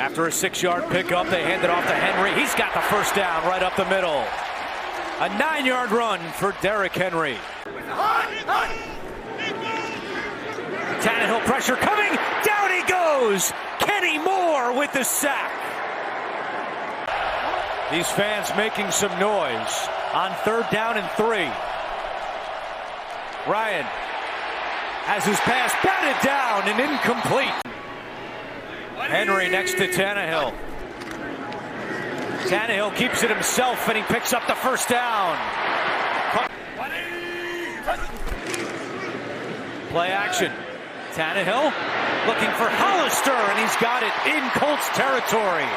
After a 6-yard pickup, they hand it off to Henry. He's got the first down right up the middle. A 9-yard run for Derrick Henry. Tannehill pressure coming. Down he goes. Kenny Moore with the sack. These fans making some noise on 3rd down and 3. Ryan has his pass batted down and incomplete. Henry next to Tannehill. Tannehill keeps it himself and he picks up the first down. Play action. Tannehill looking for Hollister, and he's got it in Colts territory.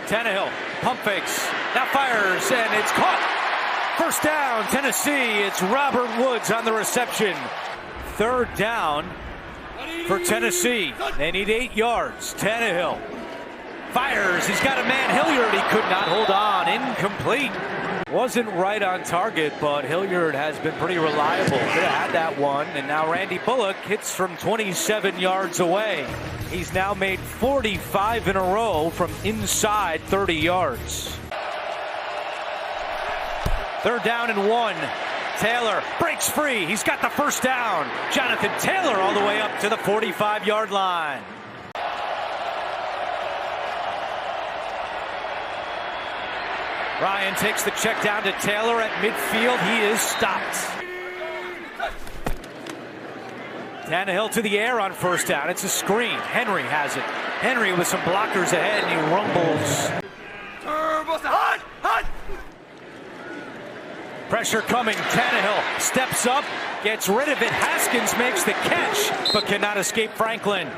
Tannehill pump fakes, now fires, and it's caught. First down, Tennessee. It's Robert Woods on the reception. 3rd down for Tennessee. They need 8 yards. Tannehill fires. He's got a man, Hilliard. He could not hold on. Incomplete. Wasn't right on target, but Hilliard has been pretty reliable. Could have had that one. And now Randy Bullock hits from 27 yards away. He's now made 45 in a row from inside 30 yards. 3rd down and 1. Taylor breaks free. He's got the first down. Jonathan Taylor all the way up to the 45-yard line. Ryan takes the check down to Taylor at midfield. He is stopped. Tannehill to the air on first down. It's a screen. Henry has it. Henry with some blockers ahead, and he rumbles. Pressure coming. Tannehill steps up, gets rid of it. Haskins makes the catch, but cannot escape Franklin.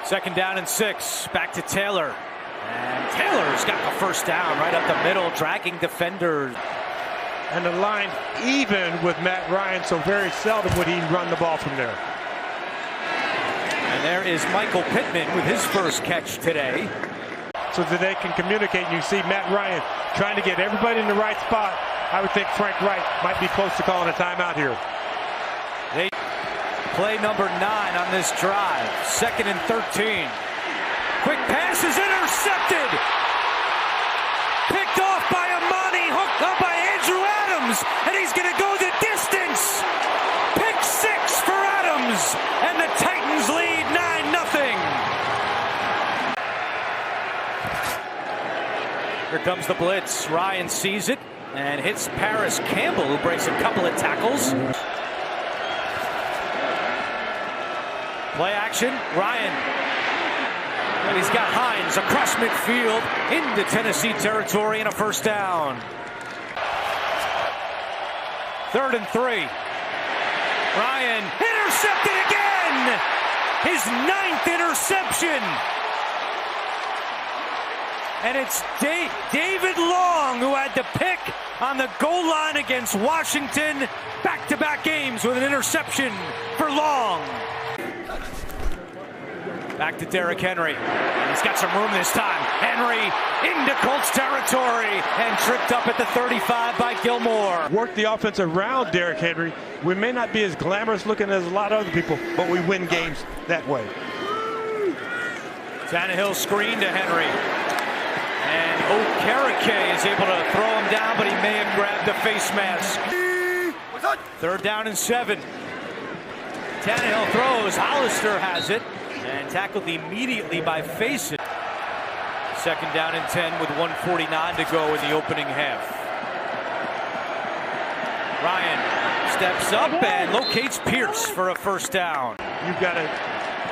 2nd down and 6. Back to Taylor. And Taylor's got the first down right up the middle, dragging defenders. And the line even with Matt Ryan, so very seldom would he run the ball from there. And there is Michael Pittman with his first catch today. So that they can communicate. You see Matt Ryan trying to get everybody in the right spot. I would think Frank Wright might be close to calling a timeout here. They play number 9 on this drive. 2nd and 13. Quick pass is intercepted. Picked off by Amani, hooked up by Andrew Adams, and he's going to go the distance. Pick 6 for Adams, and the Titans lead 9-0. Here comes the blitz. Ryan sees it and hits Paris Campbell, who breaks a couple of tackles. Play action. Ryan. And he's got Hines across midfield into Tennessee territory and a first down. 3rd and 3. Ryan intercepted again. His 9th interception. And it's David Long who had the pick on the goal line against Washington. Back-to-back games with an interception for Long. Back to Derrick Henry. And he's got some room this time. Henry into Colts territory and tripped up at the 35 by Gilmore. Work the offense around Derrick Henry. We may not be as glamorous looking as a lot of other people, but we win games that way. Tannehill screen to Henry. And Okereke is able to throw him down, but he may have grabbed the face mask. 3rd down and 7. Tannehill throws. Hollister has it. And tackled immediately by Faison. 2nd down and 10 with 1:49 to go in the opening half. Ryan steps up and locates Pierce for a first down. You've got to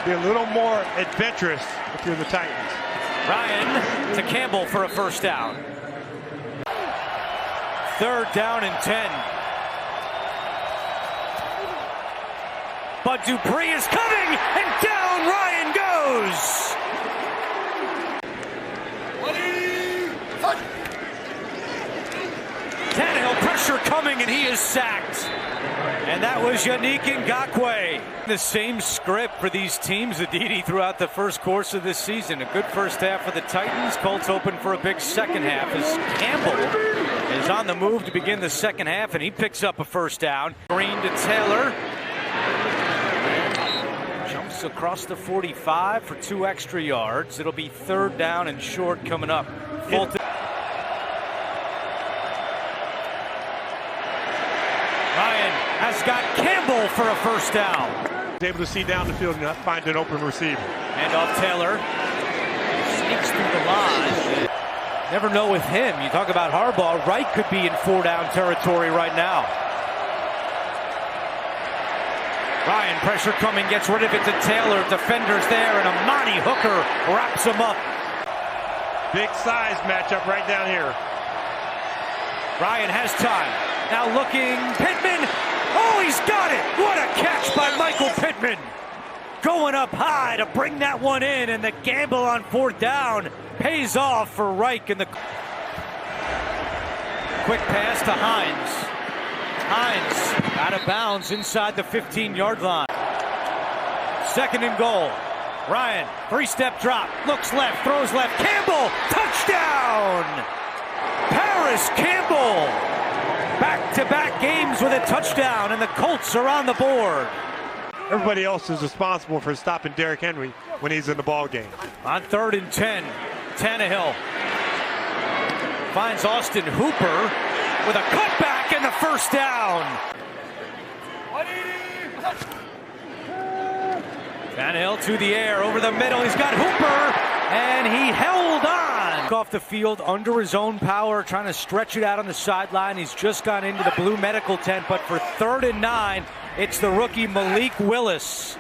be a little more adventurous if you're the Titans. Ryan to Campbell for a first down. 3rd down and 10. But Dupree is coming, and down Ryan goes. Tannehill pressure coming, and he is sacked. And that was Yannick Ngakoue. The same script for these teams, Aditi, throughout the first course of this season. A good first half for the Titans. Colts open for a big second half as Campbell is on the move to begin the second half, and he picks up a first down. Green to Taylor. Jumps across the 45 for 2 extra yards. It'll be 3rd down and short coming up. Fulton. Ryan has got Campbell for a 1st down. Able to see down the field and find an open receiver. Hand off Taylor. Sneaks through the line. Never know with him. You talk about Harbaugh. Wright could be in 4-down territory right now. Ryan, pressure coming, gets rid of it to Taylor. Defenders there, and Amani Hooker wraps him up. Big size matchup right down here. Ryan has time. Now looking, Pittman. Oh, he's got it. What a catch by Michael Pittman. Going up high to bring that one in, and the gamble on 4th down pays off for Reich. And the quick pass to Hines. Hines out of bounds inside the 15-yard line. 2nd and goal. Ryan, 3-step drop, looks left, throws left. Campbell, touchdown! Paris Campbell, back-to-back games with a touchdown, and the Colts are on the board. Everybody else is responsible for stopping Derrick Henry when he's in the ball game. On 3rd and 10, Tannehill finds Austin Hooper with a cutback and the 1st down. Tannehill to the air, over the middle. He's got Hooper, and he held on. Off the field under his own power, trying to stretch it out on the sideline. He's just gone into the blue medical tent, but for 3rd and 9, it's the rookie Malik Willis.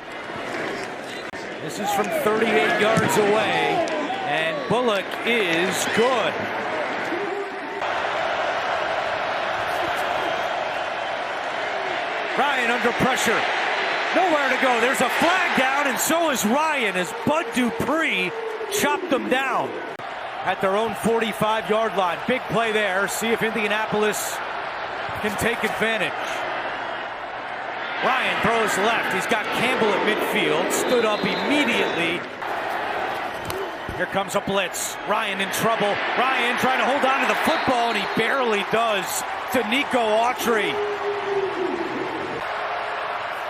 This is from 38 yards away, and Bullock is good. Ryan under pressure. Nowhere to go. There's a flag down, and so is Ryan as Bud Dupree chopped them down at their own 45-yard line. Big play there. See if Indianapolis can take advantage. Ryan throws left. He's got Campbell at midfield. Stood up immediately. Here comes a blitz. Ryan in trouble. Ryan trying to hold on to the football, and he barely does to Nico Autry.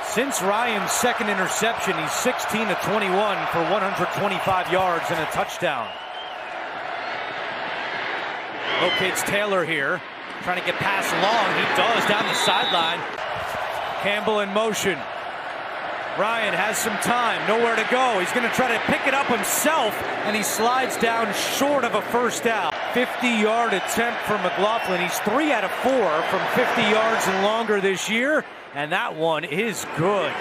Since Ryan's 2nd interception, he's 16 of 21 for 125 yards and a touchdown. Locates Taylor here, trying to get past Long. He does down the sideline. Campbell in motion. Ryan has some time, nowhere to go. He's going to try to pick it up himself, and he slides down short of a 1st down. 50-yard attempt for McLaughlin. He's 3 out of 4 from 50 yards and longer this year, and that one is good.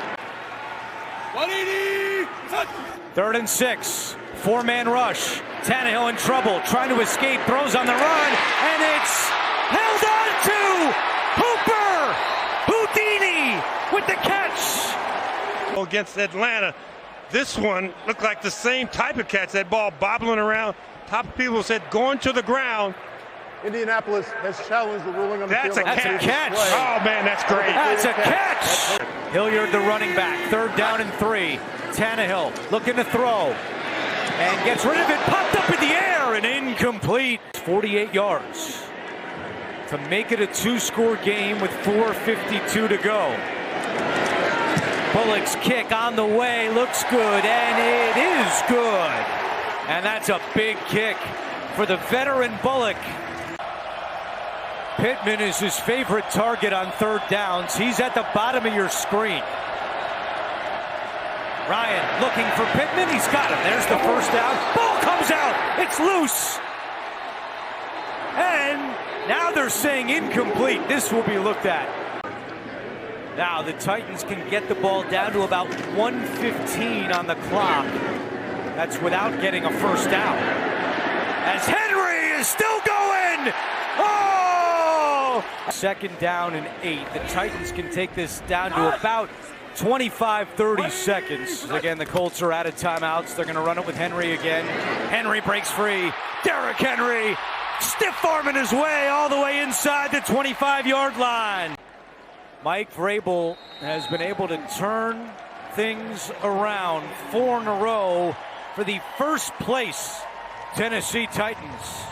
3rd and 6. 4-man rush. Tannehill in trouble, trying to escape, throws on the run, and it's held on to Hooper! Houdini with the catch! Against Atlanta, this one looked like the same type of catch. That ball bobbling around. Top of people said going to the ground. Indianapolis has challenged the ruling on the field. That's a catch. Oh, man, that's great. That's a catch. Hilliard, the running back. 3rd down and 3. Tannehill looking to throw. And gets rid of it. Popped up in the air and incomplete. 48 yards to make it a 2-score game with 4:52 to go. Bullock's kick on the way. Looks good, and it is good. And that's a big kick for the veteran Bullock. Pittman is his favorite target on 3rd downs. He's at the bottom of your screen. Ryan looking for Pittman. He's got him. There's the 1st down. Ball comes out. It's loose. And now they're saying incomplete. This will be looked at. Now the Titans can get the ball down to about 1:15 on the clock. That's without getting a 1st down. As Henry is still going. Oh! 2nd down and 8. The Titans can take this down to about 25-30 seconds. Again, the Colts are out of timeouts. They're going to run it with Henry again. Henry breaks free. Derrick Henry stiff arming his way all the way inside the 25-yard line. Mike Vrabel has been able to turn things around 4 in a row for the 1st place Tennessee Titans.